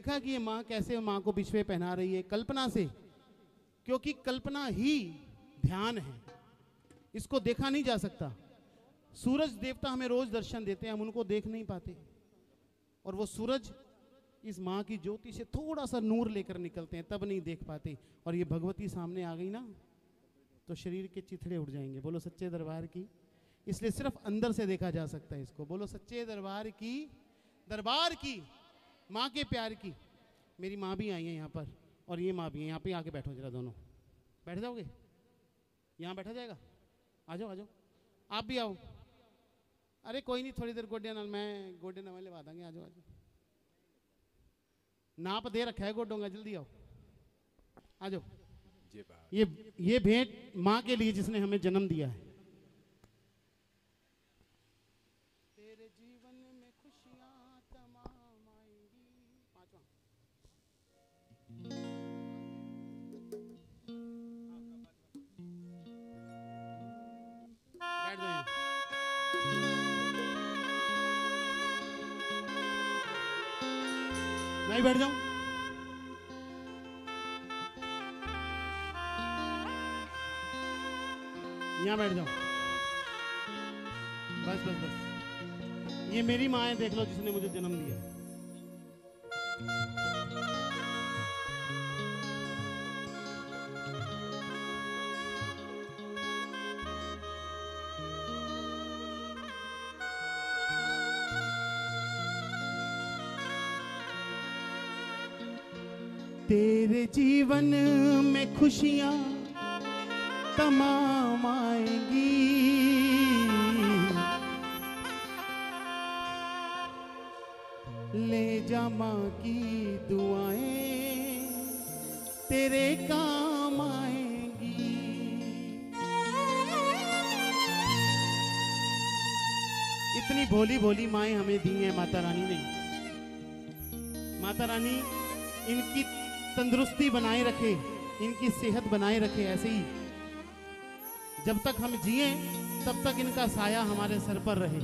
देखा कि ये माँ कैसे माँ को बिछवे पहना रही है कल्पना से, क्योंकि कल्पना ही ध्यान है, इसको देखा नहीं जा सकता। सूरज देवता हमें रोज दर्शन देते हैं, हम उनको देख नहीं पाते, और वो सूरज इस माँ की ज्योति से थोड़ा सा नूर लेकर निकलते हैं, तब नहीं देख पाते। और ये भगवती सामने आ गई ना तो शरीर के चिथड़े उड़ जाएंगे। बोलो सच्चे दरबार की। इसलिए सिर्फ अंदर से देखा जा सकता है इसको। बोलो सच्चे दरबार की, दरबार की, माँ के प्यार की। मेरी माँ भी आई है यहाँ पर और ये माँ भी है। यहाँ पे आके बैठो जरा, दोनों बैठ जाओगे? यहाँ बैठा जाएगा? आ जाओ आ जाओ, आप भी आओ। अरे कोई नहीं, थोड़ी देर गोड्या नाल मैं गोडे नवा लवा देंगे। आ जाओ आ जाओ, नाप दे रखा है गोडों का, जल्दी आओ आ जाओ। ये भेंट माँ के लिए जिसने हमें जन्म दिया है। तेरे जीवन में खुशियां तमाम आएंगी। पांचवा बैठ जाओ, नहीं बैठ जाऊं? यहाँ बैठ जाओ, बस बस बस। ये मेरी माँ है, देख लो, जिसने मुझे जन्म दिया। तेरे जीवन में खुशियां तमाम आएंगी, ले जा माँ की दुआएं तेरे काम आएंगी। इतनी भोली भोली माएं हमें दी हैं माता रानी ने। माता रानी इनकी तंदुरुस्ती बनाए रखे, इनकी सेहत बनाए रखे। ऐसे ही जब तक हम जिए तब तक इनका साया हमारे सर पर रहे।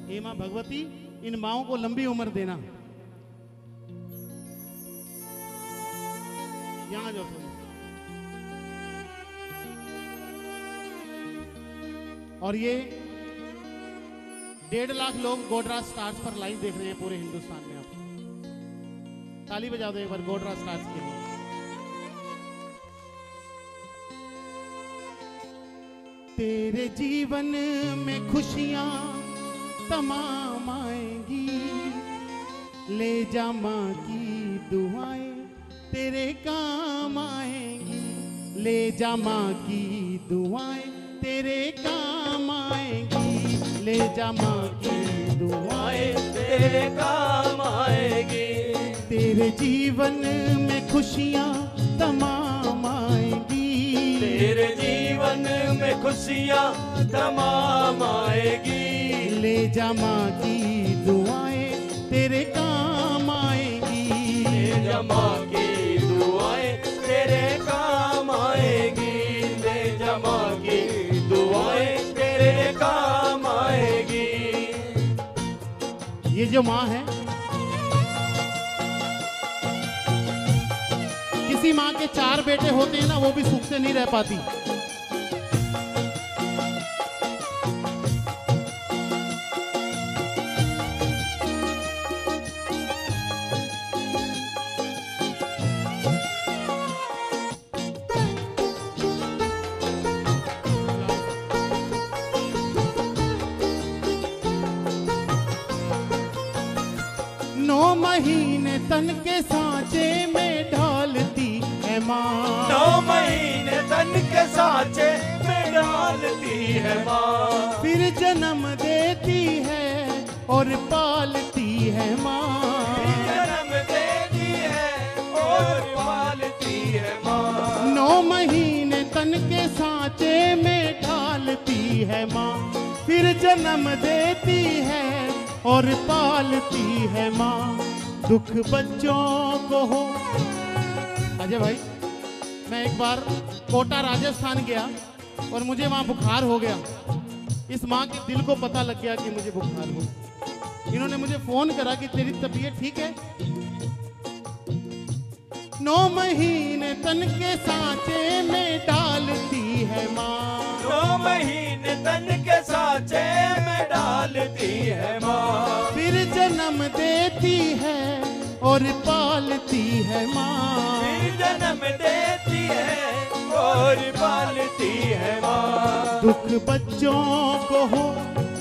हे मां भगवती, इन माओं को लंबी उम्र देना। यहां जाओ थोड़ी। और ये 1.5 लाख लोग गोडरा स्टार्स पर लाइव देख रहे हैं पूरे हिंदुस्तान में। आप ताली बजा दो एक बार गोडरा स्टार्स के लिए। तेरे जीवन में खुशियां तमाम आएंगी, ले जा माँ की दुआएं तेरे काम आएंगी। ले जा माँ की दुआएं तेरे काम आएंगी। ले जा माँ की दुआएं तेरे काम आएगी। तेरे जीवन में खुशियां तमाम आएंगी। तेरे जीवन में खुशियां तमाम आएगी। ले जा माँ की दुआएं तेरे काम आएगी। ले जा माँ की दुआएं तेरे काम आएगी। ले जा माँ की दुआएं तेरे काम आएगी। ये जो माँ है, किसी माँ के 4 बेटे होते हैं ना, वो भी सुख से नहीं रह पाती। महीने तन के सांचे में ढालती है माँ। 9 महीने तन के सांचे में डालती है माँ। फिर जन्म देती है और पालती है माँ। जन्म देती है और पालती है माँ। 9 महीने तन के सांचे में ढालती है माँ। फिर जन्म देती है और पालती है माँ। दुख बच्चों को हो। अजय भाई, मैं एक बार कोटा राजस्थान गया और मुझे वहाँ बुखार हो गया। इस माँ के दिल को पता लग गया कि मुझे बुखार हो। इन्होंने मुझे फोन करा कि तेरी तबीयत ठीक है? 9 महीने तन के सांचे में डालती है माँ। 9 महीने तन के सांचे में डालती है माँ। फिर जन्म देती है और पालती है माँ। फिर जन्म देती है और पालती है माँ। दुख बच्चों को हो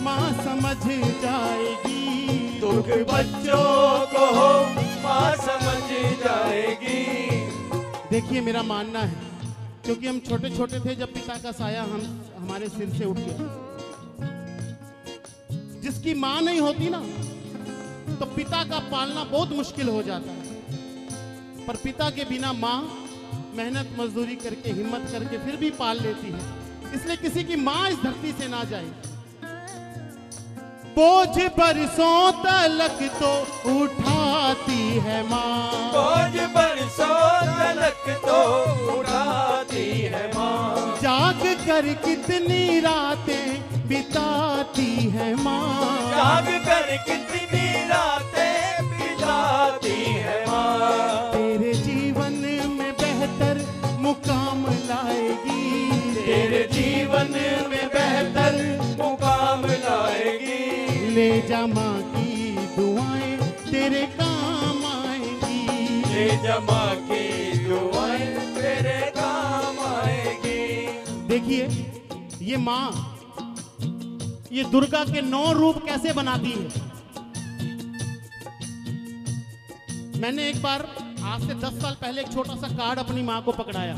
माँ समझ जाएगी। दुख बच्चों को हो माँ समझ जाएगी। देखिए मेरा मानना है, क्योंकि हम छोटे छोटे थे जब पिता का साया हमारे सिर से उठ गया। जिसकी माँ नहीं होती ना, तो पिता का पालना बहुत मुश्किल हो जाता है। पर पिता के बिना माँ मेहनत मजदूरी करके हिम्मत करके फिर भी पाल लेती है। इसलिए किसी की माँ इस धरती से ना जाए। बोझ बरसों तलक तो उठाती है माँ। बोझ बरसों तलक तो उठाती है माँ। जाग कर कितनी रातें बिताती है माँ। जाग कर कितनी रातें बिताती है माँ। तेरे जीवन में बेहतर मुकाम लाएगी। तेरे जीवन में बेहतर मुकाम लाएगी। ले जा माँ की दुआएं तेरे काम आएंगी। ले जा माँ की दुआएं तेरे काम आएगी। देखिए ये माँ, ये दुर्गा के 9 रूप कैसे बनाती है। मैंने एक बार आज से 10 साल पहले एक छोटा सा कार्ड अपनी माँ को पकड़ाया,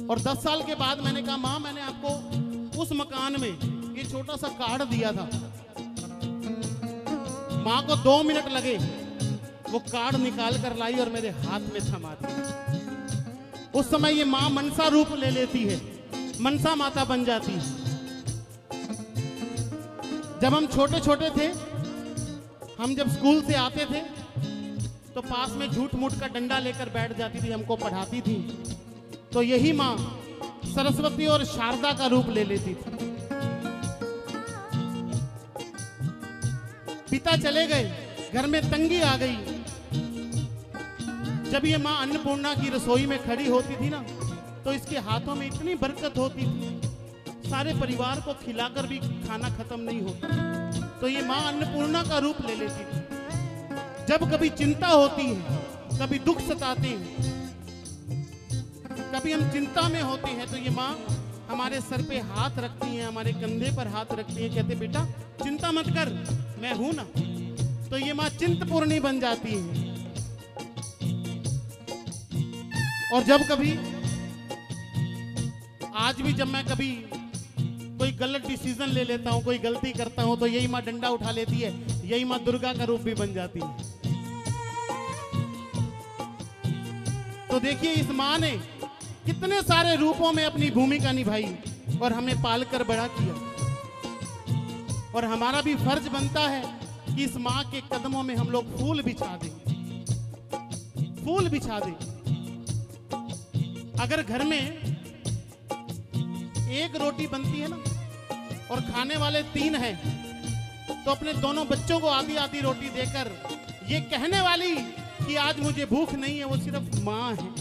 और 10 साल के बाद मैंने कहा माँ, मैंने आपको उस मकान में ये छोटा सा कार्ड दिया था। माँ को 2 मिनट लगे, वो कार्ड निकाल कर लाई और मेरे हाथ में थमा दिया। उस समय ये माँ मनसा रूप ले लेती है, मनसा माता बन जाती है। जब हम छोटे छोटे थे, हम जब स्कूल से आते थे तो पास में झूठ मूठ का डंडा लेकर बैठ जाती थी, हमको पढ़ाती थी। तो यही माँ सरस्वती और शारदा का रूप ले लेती थी। पिता चले गए, घर में तंगी आ गई। जब ये माँ अन्नपूर्णा की रसोई में खड़ी होती थी ना, तो इसके हाथों में इतनी बरकत होती थी, सारे परिवार को खिलाकर भी खाना खत्म नहीं होता। तो ये माँ अन्नपूर्णा का रूप ले लेती थी। जब कभी चिंता होती है, कभी दुख सताते हैं, कभी हम चिंता में होते हैं, तो ये माँ हमारे सर पे हाथ रखती हैं, हमारे कंधे पर हाथ रखती हैं, कहते बेटा चिंता मत कर, मैं हूं ना। तो ये माँ चिंतपूर्णी बन जाती है। और जब कभी, आज भी जब मैं कभी कोई गलत डिसीजन ले लेता हूं, कोई गलती करता हूं, तो यही माँ डंडा उठा लेती है, यही माँ दुर्गा का रूप भी बन जाती है। तो देखिए इस माँ ने कितने सारे रूपों में अपनी भूमिका निभाई और हमें पालकर बड़ा किया। और हमारा भी फर्ज बनता है कि इस माँ के कदमों में हम लोग फूल बिछा दें, फूल बिछा दें। अगर घर में एक रोटी बनती है ना और खाने वाले 3 हैं, तो अपने दोनों बच्चों को आधी आधी रोटी देकर ये कहने वाली कि आज मुझे भूख नहीं है, वो सिर्फ माँ है।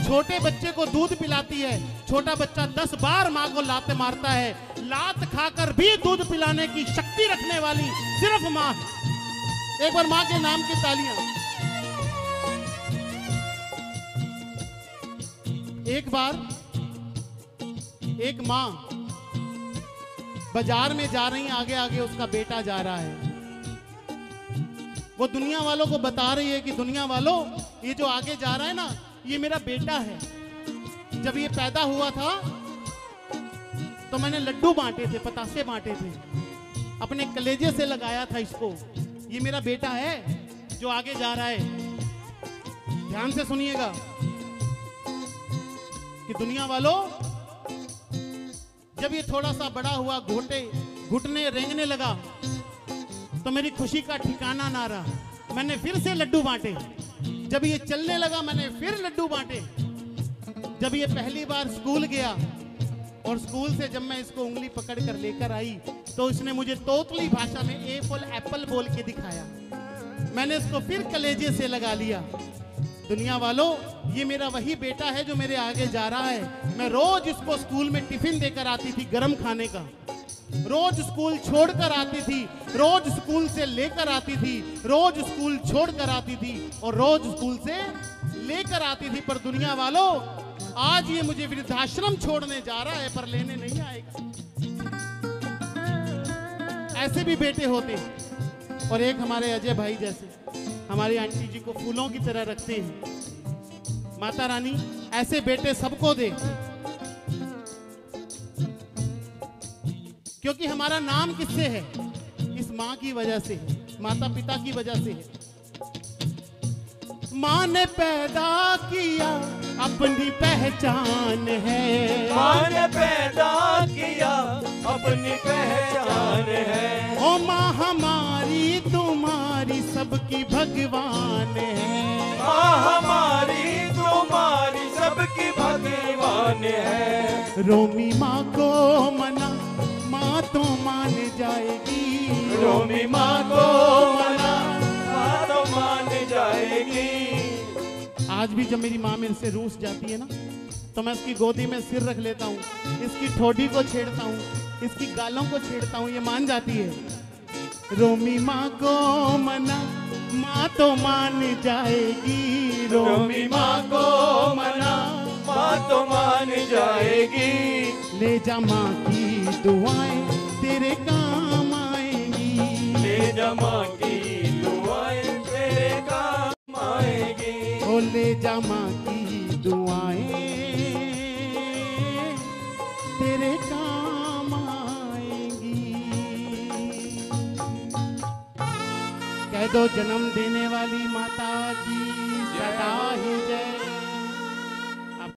छोटे बच्चे को दूध पिलाती है, छोटा बच्चा 10 बार माँ को लात मारता है, लात खाकर भी दूध पिलाने की शक्ति रखने वाली सिर्फ माँ है। एक बार माँ के नाम की तालियां। एक बार एक माँ बाजार में जा रही, आगे आगे उसका बेटा जा रहा है। वो दुनिया वालों को बता रही है कि दुनिया वालों, ये जो आगे जा रहा है ना, ये मेरा बेटा है। जब ये पैदा हुआ था तो मैंने लड्डू बांटे थे, पतासे बांटे थे, अपने कलेजे से लगाया था इसको। ये मेरा बेटा है जो आगे जा रहा है। ध्यान से सुनिएगा कि दुनिया वालों, जब ये थोड़ा सा बड़ा हुआ, घुटने रेंगने लगा, तो मेरी खुशी का ठिकाना ना रहा। मैंने फिर से लड्डू बांटे। जब ये चलने लगा, मैंने फिर लड्डू बांटे। जब ये पहली बार स्कूल गया और स्कूल से जब मैं इसको उंगली पकड़ कर लेकर आई, तो इसने मुझे तोतली भाषा में ए फॉर एप्पल बोल के दिखाया। मैंने इसको फिर कलेजे से लगा लिया। दुनिया वालों, ये मेरा वही बेटा है जो मेरे आगे जा रहा है। मैं रोज इसको स्कूल में टिफिन देकर आती थी गरम खाने का, रोज स्कूल छोड़कर आती थी, रोज स्कूल से लेकर आती थी, रोज स्कूल छोड़कर आती थी और रोज स्कूल से लेकर आती थी। पर दुनिया वालों, आज ये मुझे वृद्धाश्रम छोड़ने जा रहा है पर लेने नहीं आएगा। ऐसे भी बेटे होते हैं। और एक हमारे अजय भाई जैसे हमारी आंटी जी को फूलों की तरह रखते हैं। माता रानी ऐसे बेटे सबको दे, क्योंकि हमारा नाम किससे है? इस माँ की वजह से, माता पिता की वजह से है। माँ ने पैदा किया, अपनी पहचान है। माँ ने पैदा किया, अपनी पहचान है। ओ माँ हमारी तुम्हारी सबकी भगवान है। माँ हमारी तुम्हारी सबकी भगवान है। रोमी माँ को मना, माँ तो मान जाएगी। रोमी माँ को मना, माँ तो मान जाएगी। आज भी जब मेरी माँ मेरे से रूस जाती है ना, तो मैं इसकी गोदी में सिर रख लेता हूँ, इसकी ठोडी को छेड़ता हूँ, इसकी गालों को छेड़ता हूँ, ये मान जाती है। रोमी माँ को मना, माँ तो मान जाएगी। रोमी माँ को मना, माँ तो मान जाएगी। ले जा माँ की दुआएं तेरे काम आएंगी। ले जा माँ की दुआएं तेरे काम आएगी। ओ ले जा माँ की दुआएं तेरे काम आएंगी। कह दो जन्म देने वाली माता की